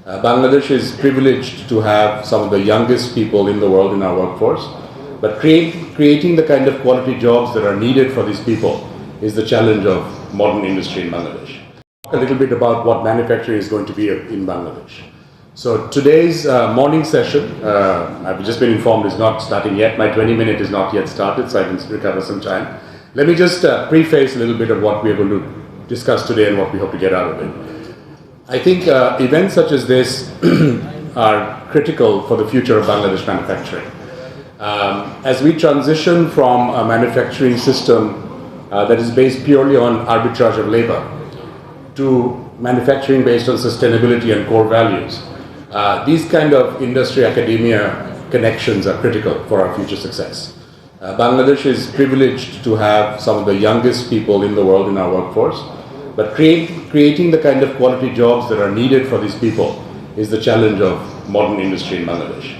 Bangladesh is privileged to have some of the youngest people in the world in our workforce, but creating the kind of quality jobs that are needed for these people is the challenge of modern industry in Bangladesh. A little bit about what manufacturing is going to be in Bangladesh. So today's morning session, I've just been informed, is not starting yet. My 20-minute is not yet started, so I can recover some time. Let me just preface a little bit of what we are going to discuss today and what we hope to get out of it. I think events such as this are critical for the future of Bangladesh manufacturing. As we transition from a manufacturing system that is based purely on arbitrage of labor to manufacturing based on sustainability and core values, these kind of industry-academia connections are critical for our future success. Bangladesh is privileged to have some of the youngest people in the world in our workforce, but creating the kind of quality jobs that are needed for these people is the challenge of modern industry in Bangladesh.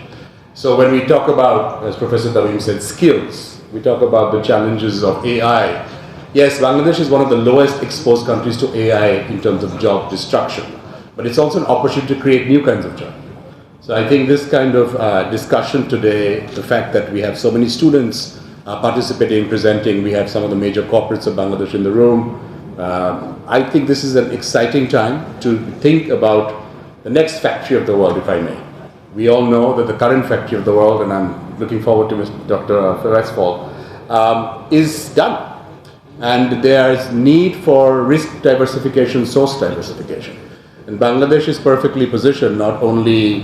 So when we talk about, as Professor Tamim said, skills, we talk about the challenges of AI. Yes, Bangladesh is one of the lowest exposed countries to AI in terms of job destruction, but it's also an opportunity to create new kinds of jobs. So I think this kind of discussion today, the fact that we have so many students participating, presenting, we have some of the major corporates of Bangladesh in the room, I think this is an exciting time to think about the next factory of the world, if I may. We all know that the current factory of the world, and I'm looking forward to Dr. Westphal, is done. And there is need for risk diversification, source diversification. And Bangladesh is perfectly positioned, not only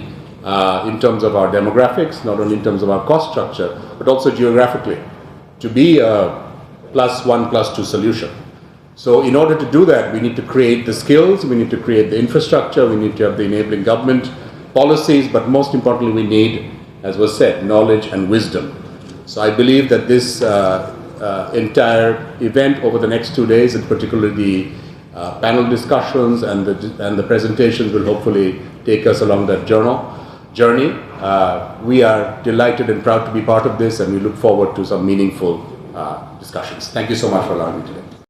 in terms of our demographics, not only in terms of our cost structure, but also geographically, to be a +1+2 solution. So in order to do that, we need to create the skills, we need to create the infrastructure, we need to have the enabling government policies, but most importantly, we need, as was said, knowledge and wisdom. So I believe that this entire event over the next 2 days, and particularly the panel discussions and the presentations, will hopefully take us along that journey. We are delighted and proud to be part of this, and we look forward to some meaningful discussions. Thank you so much for allowing me today.